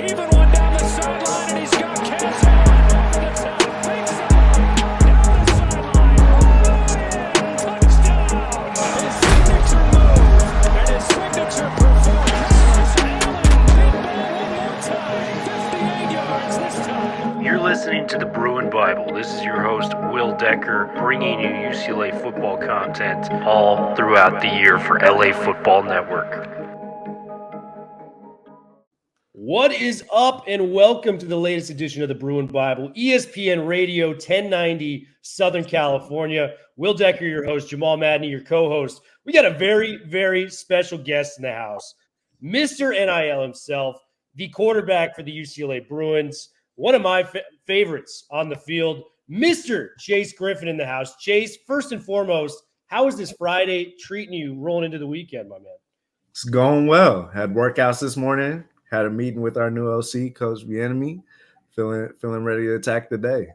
Even one down the sideline, and he's got Cass over the top. Big side. Down the sideline. Touchdown. His signature move and his signature performance. Allen, big ball one more time. 58 yards this time. You're listening to the Bruin Bible. This is your host, Will Decker, bringing you UCLA football content all throughout the year for LA Football Network. What is up, and welcome to the latest edition of the Bruin Bible, ESPN Radio 1090 Southern California. Will Decker, your host, Jamal Madney, your co-host. We got a very, very special guest in the house, Mr. NIL himself, the quarterback for the UCLA Bruins, one of my favorites on the field, Mr. Chase Griffin in the house. Chase, first and foremost, how is this Friday treating you rolling into the weekend, my man? It's going well. Had workouts this morning. Had a meeting with our new OC, Coach Bienemy. Feeling ready to attack the day.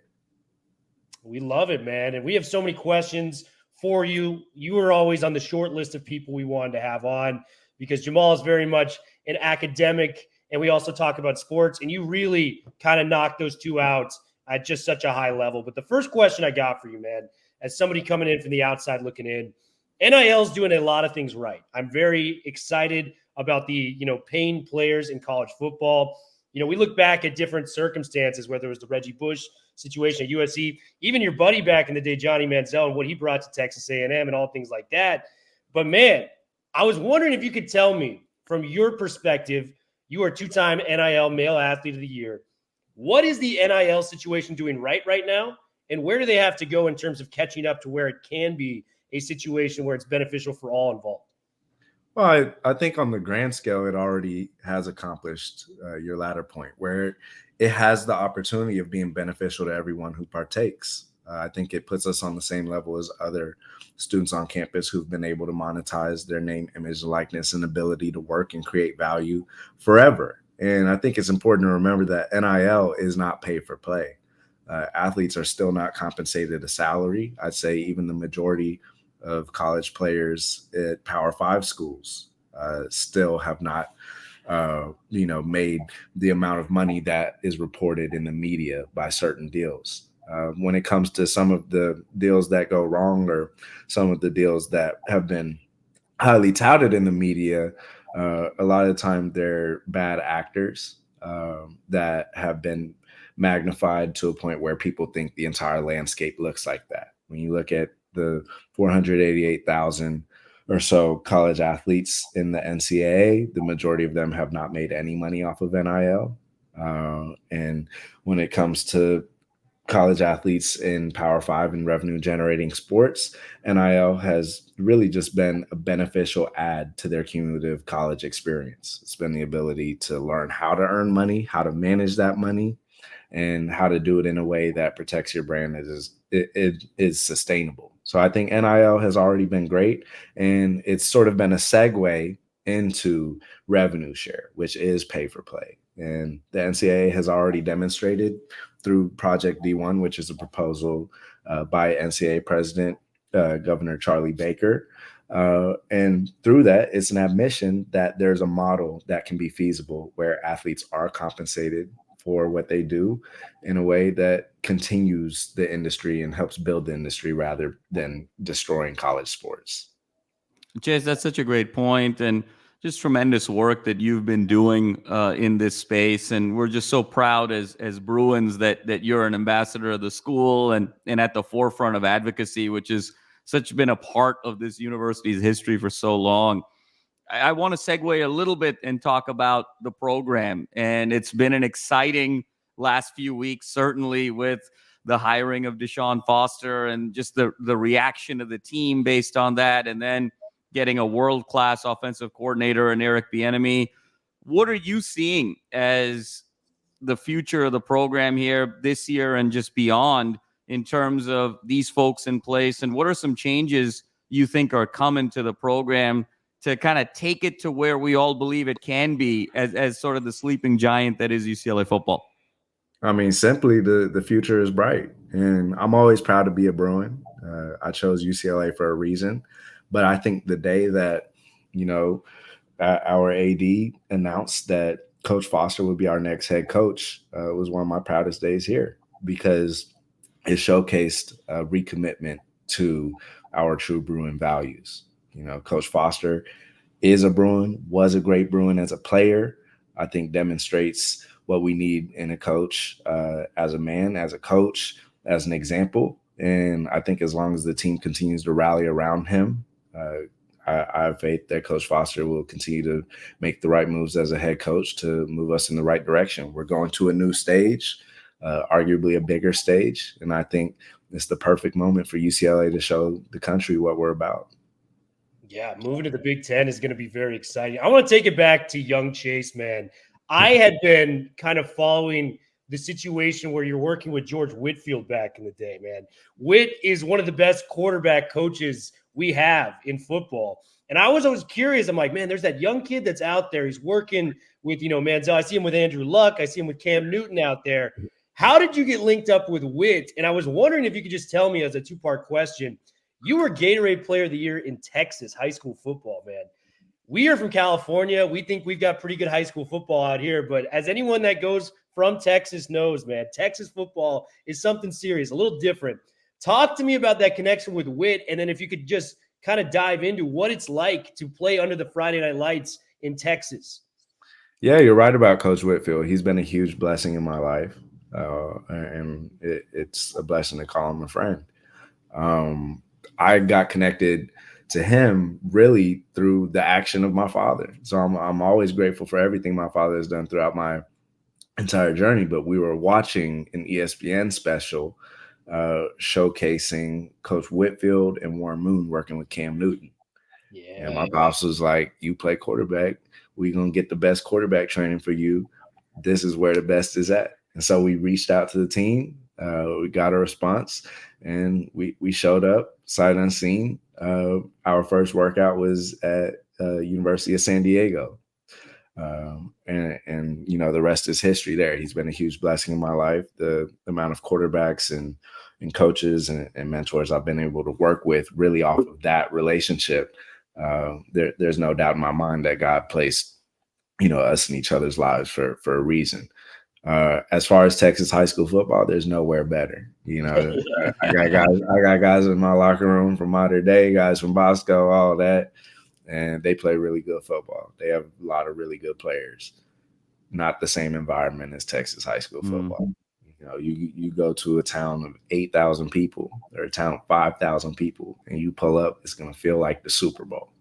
We love it, man. And we have so many questions for you. You were always on the short list of people we wanted to have on because Jamal is very much an academic, and we also talk about sports, and you really kind of knocked those two out at just such a high level. But the first question I got for you, man, as somebody coming in from the outside looking in, NIL is doing a lot of things right. I'm very excited about the, paying players in college football. We look back at different circumstances, whether it was the Reggie Bush situation at USC, even your buddy back in the day, Johnny Manziel, and what he brought to Texas A&M and all things like that. But, man, I was wondering if you could tell me, from your perspective, you are two-time NIL Male Athlete of the Year. What is the NIL situation doing right now, and where do they have to go in terms of catching up to where it can be a situation where it's beneficial for all involved? Well, I think on the grand scale, it already has accomplished your latter point, where it has the opportunity of being beneficial to everyone who partakes. I think it puts us on the same level as other students on campus who've been able to monetize their name, image, likeness, and ability to work and create value forever. And I think it's important to remember that NIL is not pay for play. Athletes are still not compensated a salary. I'd say even the majority of college players at Power 5 schools still have not, made the amount of money that is reported in the media by certain deals. When it comes to some of the deals that go wrong or some of the deals that have been highly touted in the media, a lot of the time they're bad actors that have been magnified to a point where people think the entire landscape looks like that. When you look at the 488,000 or so college athletes in the NCAA, the majority of them have not made any money off of NIL. And when it comes to college athletes in Power 5 and revenue generating sports, NIL has really just been a beneficial add to their cumulative college experience. It's been the ability to learn how to earn money, how to manage that money, and how to do it in a way that protects your brand it is sustainable. So I think NIL has already been great, and it's sort of been a segue into revenue share, which is pay for play. And the NCAA has already demonstrated through Project D1, which is a proposal by NCAA President Governor Charlie Baker. And through that, it's an admission that there's a model that can be feasible where athletes are compensated for what they do in a way that continues the industry and helps build the industry rather than destroying college sports. Chase, that's such a great point, and just tremendous work that you've been doing in this space. And we're just so proud as Bruins that you're an ambassador of the school and at the forefront of advocacy, which has been a part of this university's history for so long. I want to segue a little bit and talk about the program. And it's been an exciting last few weeks, certainly with the hiring of Deshaun Foster and just the reaction of the team based on that. And then getting a world-class offensive coordinator in Eric Bieniemy. What are you seeing as the future of the program here this year and just beyond in terms of these folks in place? And what are some changes you think are coming to the program to kind of take it to where we all believe it can be as sort of the sleeping giant that is UCLA football? I mean, simply the future is bright, and I'm always proud to be a Bruin. I chose UCLA for a reason, but I think the day that, our AD announced that Coach Foster would be our next head coach was one of my proudest days here, because it showcased a recommitment to our true Bruin values. Coach Foster is a Bruin, was a great Bruin as a player. I think demonstrates what we need in a coach, as a man, as a coach, as an example. And I think as long as the team continues to rally around him, I have faith that Coach Foster will continue to make the right moves as a head coach to move us in the right direction. We're going to a new stage, arguably a bigger stage. And I think it's the perfect moment for UCLA to show the country what we're about. Yeah, moving to the Big Ten is going to be very exciting. I want to take it back to young Chase, man. I had been kind of following the situation where you're working with George Whitfield back in the day, man. Whit is one of the best quarterback coaches we have in football. And I was always curious. I'm like, man, there's that young kid that's out there. He's working with, Manziel. I see him with Andrew Luck. I see him with Cam Newton out there. How did you get linked up with Whit? And I was wondering if you could just tell me, as a two-part question, you were Gatorade Player of the Year in Texas high school football, man. We are from California. We think we've got pretty good high school football out here. But as anyone that goes from Texas knows, man, Texas football is something serious, a little different. Talk to me about that connection with Whit, and then if you could just kind of dive into what it's like to play under the Friday Night Lights in Texas. Yeah, you're right about Coach Whitfield. He's been a huge blessing in my life, and it's a blessing to call him a friend. I got connected to him really through the action of my father. So I'm always grateful for everything my father has done throughout my entire journey. But we were watching an ESPN special showcasing Coach Whitfield and Warren Moon working with Cam Newton. Yeah. And my boss was like, you play quarterback. We're going to get the best quarterback training for you. This is where the best is at. And so we reached out to the team. We got a response, and we showed up sight unseen. Our first workout was at University of San Diego. And the rest is history there. He's been a huge blessing in my life. The amount of quarterbacks and coaches and mentors I've been able to work with really off of that relationship. There's no doubt in my mind that God placed, us in each other's lives for a reason. As far as Texas high school football, there's nowhere better. I got guys in my locker room from Modern Day, guys from Bosco, all that, and they play really good football. They have a lot of really good players. Not the same environment as Texas high school football. You go to a town of 8,000 people or a town of 5,000 people, and you pull up, it's going to feel like the Super Bowl.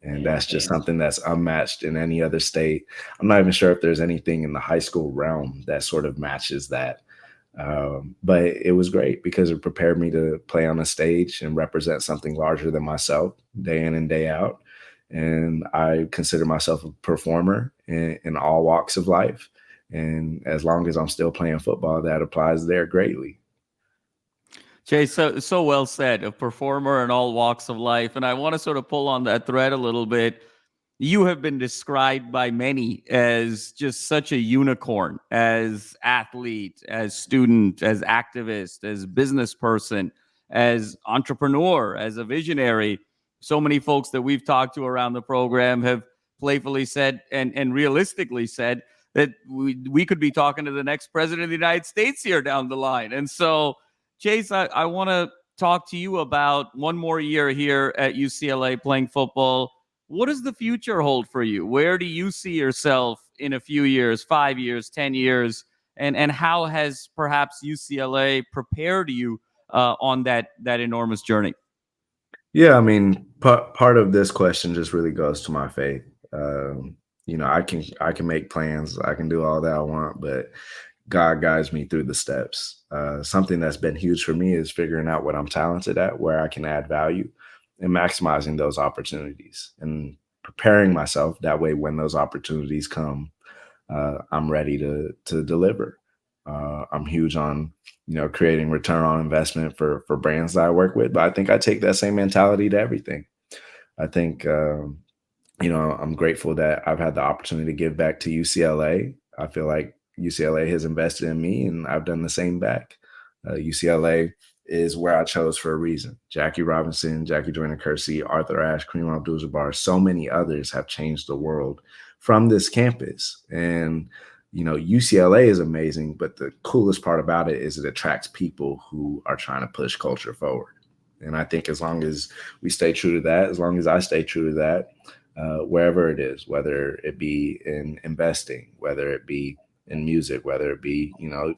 And that's just something that's unmatched in any other state. I'm not even sure if there's anything in the high school realm that sort of matches that. But it was great because it prepared me to play on a stage and represent something larger than myself day in and day out. And I consider myself a performer in all walks of life. And as long as I'm still playing football, that applies there greatly. Chase, so well said, a performer in all walks of life. And I want to sort of pull on that thread a little bit. You have been described by many as just such a unicorn, as athlete, as student, as activist, as business person, as entrepreneur, as a visionary. So many folks that we've talked to around the program have playfully said and realistically said that we could be talking to the next president of the United States here down the line. And so, Chase, I want to talk to you about one more year here at UCLA playing football. What does the future hold for you? Where do you see yourself in a few years, 5 years, 10 years? And how has perhaps UCLA prepared you on that enormous journey? Yeah, I mean, part of this question just really goes to my faith. I can make plans, I can do all that I want, but God guides me through the steps. Something that's been huge for me is figuring out what I'm talented at, where I can add value, and maximizing those opportunities and preparing myself that way when those opportunities come, I'm ready to deliver. I'm huge on, creating return on investment for brands that I work with, but I think I take that same mentality to everything. I think, I'm grateful that I've had the opportunity to give back to UCLA. I feel like UCLA has invested in me, and I've done the same back. UCLA is where I chose for a reason. Jackie Robinson, Jackie Joyner-Kersee, Arthur Ashe, Kareem Abdul-Jabbar, so many others have changed the world from this campus. And, UCLA is amazing, but the coolest part about it is it attracts people who are trying to push culture forward. And I think as long as we stay true to that, as long as I stay true to that, wherever it is, whether it be in investing, whether it be in music, whether it be,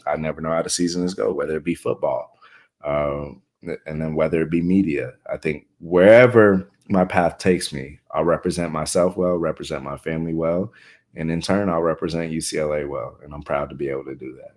I never know how the season is go, whether it be football, and then whether it be media. I think wherever my path takes me, I'll represent myself well, represent my family well, and in turn, I'll represent UCLA well. And I'm proud to be able to do that.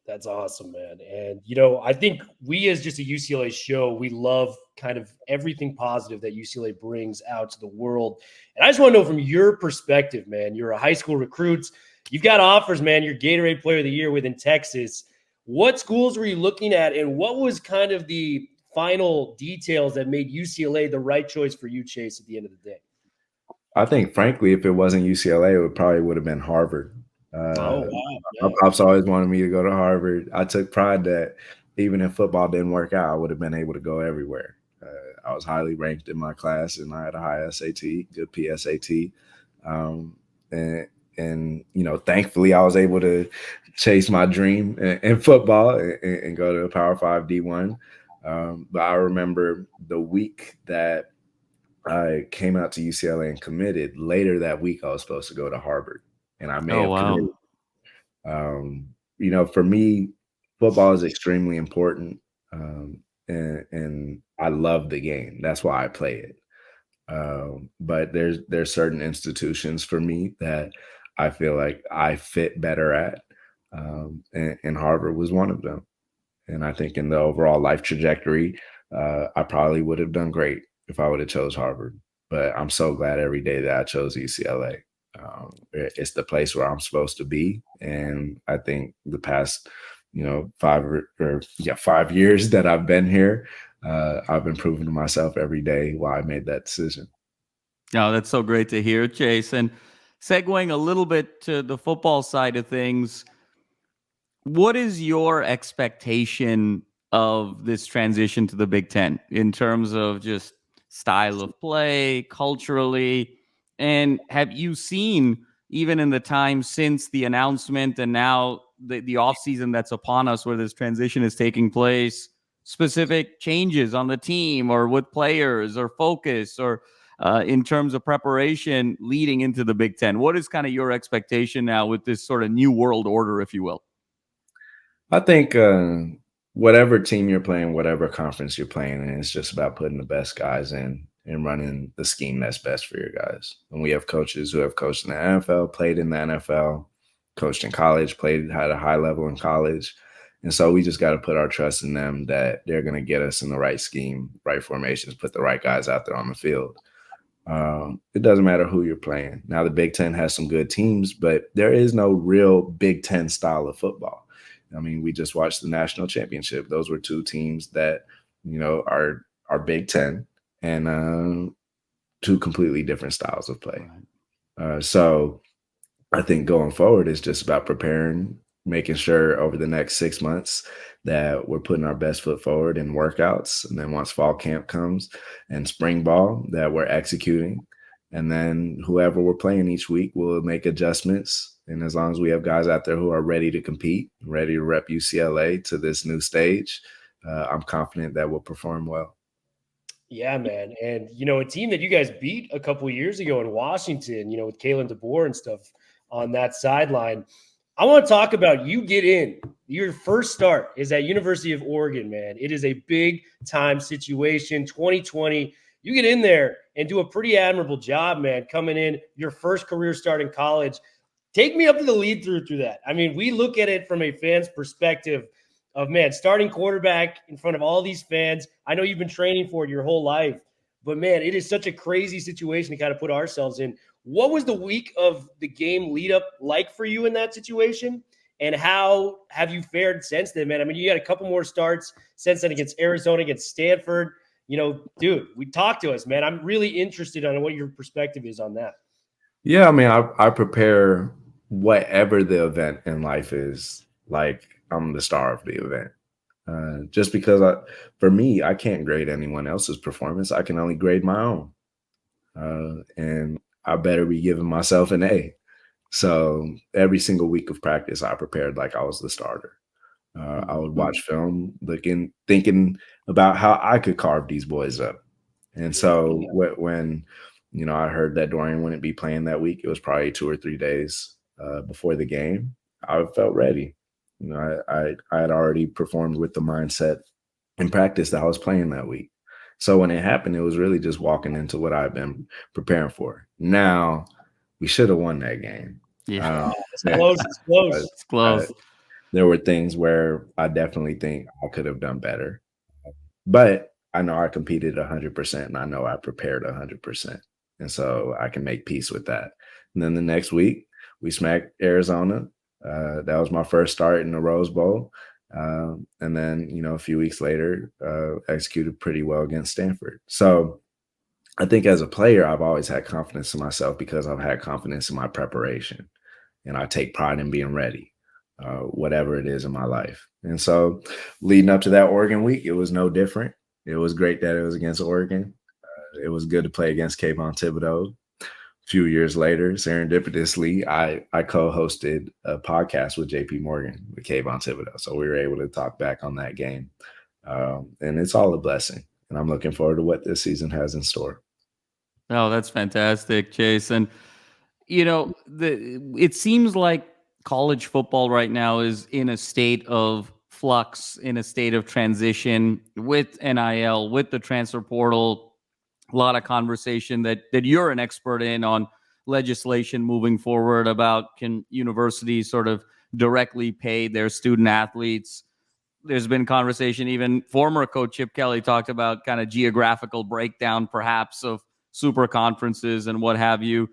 That's awesome, man. And, I think we as just a UCLA show, we love kind of everything positive that UCLA brings out to the world. And I just want to know from your perspective, man, you're a high school recruit. You've got offers, man. You're Gatorade Player of the Year within Texas. What schools were you looking at, and what was kind of the final details that made UCLA the right choice for you, Chase, at the end of the day? I think, frankly, if it wasn't UCLA, it probably would have been Harvard. Wow. My pops always wanted me to go to Harvard. I took pride that even if football didn't work out, I would have been able to go everywhere. I was highly ranked in my class, and I had a high SAT, good PSAT. And thankfully, I was able to chase my dream in football and go to a Power 5 D1. But I remember the week that I came out to UCLA and committed. Later that week, I was supposed to go to Harvard, and I may have committed. For me, football is extremely important, and I love the game. That's why I play it. But there's certain institutions for me that I feel like I fit better at, and Harvard was one of them. And I think in the overall life trajectory, I probably would have done great if I would have chose Harvard. But I'm so glad every day that I chose UCLA. It's the place where I'm supposed to be. And I think the past, 5 years that I've been here, I've been proving to myself every day why I made that decision. Oh, that's so great to hear, Chase. And segueing a little bit to the football side of things, what is your expectation of this transition to the Big Ten in terms of just style of play, culturally? And have you seen, even in the time since the announcement and now the offseason that's upon us where this transition is taking place, specific changes on the team or with players or focus or in terms of preparation leading into the Big Ten? What is kind of your expectation now with this sort of new world order, if you will? I think whatever team you're playing, whatever conference you're playing in, it's just about putting the best guys in and running the scheme that's best for your guys. And we have coaches who have coached in the NFL, played in the NFL, coached in college, played at a high level in college. And so we just got to put our trust in them that they're going to get us in the right scheme, right formations, put the right guys out there on the field. It doesn't matter who you're playing. Now, the Big Ten has some good teams, but there is no real Big Ten style of football. I mean, we just watched the national championship. Those were two teams that, are Big Ten and two completely different styles of play. So I think going forward is just about preparing, making sure over the next 6 months that we're putting our best foot forward in workouts. And then once fall camp comes and spring ball, that we're executing. And then whoever we're playing each week will make adjustments. And as long as we have guys out there who are ready to compete, ready to rep UCLA to this new stage, I'm confident that we'll perform well. Yeah, man. And, a team that you guys beat a couple of years ago in Washington, with Kalen DeBoer and stuff on that sideline. I want to talk about you get in. Your first start is at University of Oregon, man. It is a big time situation. 2020, you get in there and do a pretty admirable job, man, coming in your first career start in college. Take me up to the lead through that. I mean, we look at it from a fan's perspective of, man, starting quarterback in front of all these fans. I know you've been training for it your whole life, but, man, it is such a crazy situation to kind of put ourselves in. What was the week of the game lead up like for you in that situation? And how have you fared since then, man? I mean, you had a couple more starts since then against Arizona, against Stanford. Dude, talk to us, man. I'm really interested on what your perspective is on that. Yeah, I mean, I prepare whatever the event in life is, like I'm the star of the event. Just because for me, I can't grade anyone else's performance. I can only grade my own. And I better be giving myself an A. So every single week of practice, I prepared like I was the starter. I would watch film, thinking about how I could carve these boys up. And so when I heard that Dorian wouldn't be playing that week, it was probably 2 or 3 days before the game. I felt ready. I had already performed with the mindset in practice that I was playing that week. So when it happened, it was really just walking into what I've been preparing for. Now, we should have won that game. Yeah, It's close. It's close. it's close. There were things where I definitely think I could have done better. But I know I competed 100%, and I know I prepared 100%. And so I can make peace with that. And then the next week, we smacked Arizona. That was my first start in the Rose Bowl. And then, a few weeks later, executed pretty well against Stanford. So I think as a player, I've always had confidence in myself because I've had confidence in my preparation. And I take pride in being ready, whatever it is in my life. And so leading up to that Oregon week, it was no different. It was great that it was against Oregon. It was good to play against Kayvon Thibodeau. A few years later, serendipitously, I co-hosted a podcast with JP Morgan with Kayvon Thibodeau. So we were able to talk back on that game. And it's all a blessing. And I'm looking forward to what this season has in store. Oh, that's fantastic, Chase. And, it seems like college football right now is in a state of flux, in a state of transition with NIL, with the transfer portal. A lot of conversation that you're an expert in on legislation moving forward about can universities sort of directly pay their student athletes. There's been conversation, even former coach Chip Kelly talked about kind of geographical breakdown perhaps of super conferences and what have you.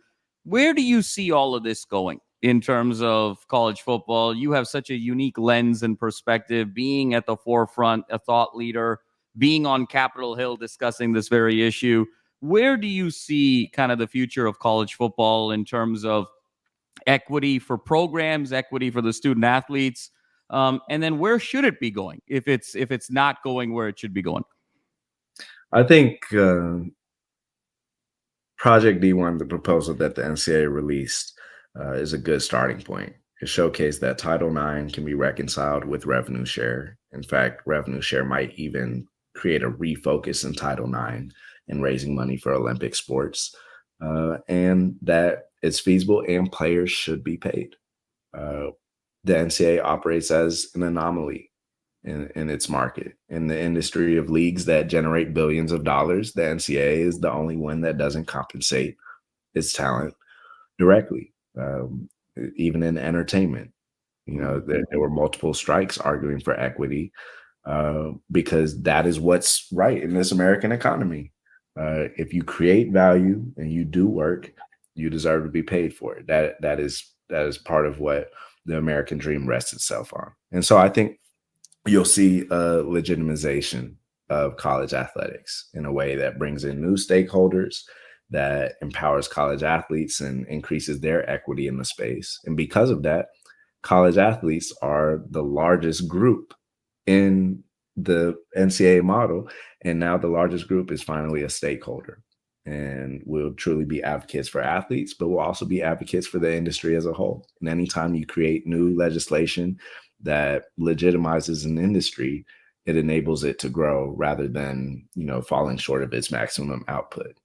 Where do you see all of this going in terms of college football? You have such a unique lens and perspective, being at the forefront, a thought leader, being on Capitol Hill discussing this very issue. Where do you see kind of the future of college football in terms of equity for programs, equity for the student athletes? And then where should it be going if it's not going where it should be going? I think Project D1, the proposal that the NCAA released, is a good starting point. It showcased that Title IX can be reconciled with revenue share. In fact, revenue share might even create a refocus in Title IX in raising money for Olympic sports, and that it's feasible and players should be paid. The NCAA operates as an anomaly in its market. In the industry of leagues that generate billions of dollars, the NCAA is the only one that doesn't compensate its talent directly. Even in entertainment, there were multiple strikes arguing for equity because that is what's right in this American economy. If you create value and you do work, you deserve to be paid for it. That is part of what the American dream rests itself on. And so I think you'll see a legitimization of college athletics in a way that brings in new stakeholders, that empowers college athletes and increases their equity in the space. And because of that, college athletes are the largest group in the NCAA model. And now the largest group is finally a stakeholder. And we'll truly be advocates for athletes, but we'll also be advocates for the industry as a whole. And anytime you create new legislation that legitimizes an industry, it enables it to grow rather than, falling short of its maximum output.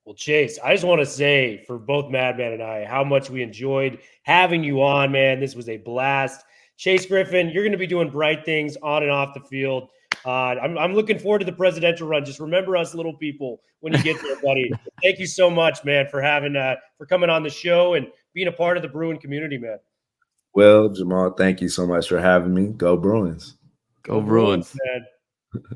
Well, Chase, I just want to say for both Madman and I how much we enjoyed having you on, man. This was a blast. Chase Griffin, you're going to be doing bright things on and off the field. I'm looking forward to the presidential run. Just remember us little people when you get there, buddy. Thank you so much, man, for coming on the show and being a part of the Bruin community, man. Well, Jamal, thank you so much for having me. Go Bruins. Go Bruins, man.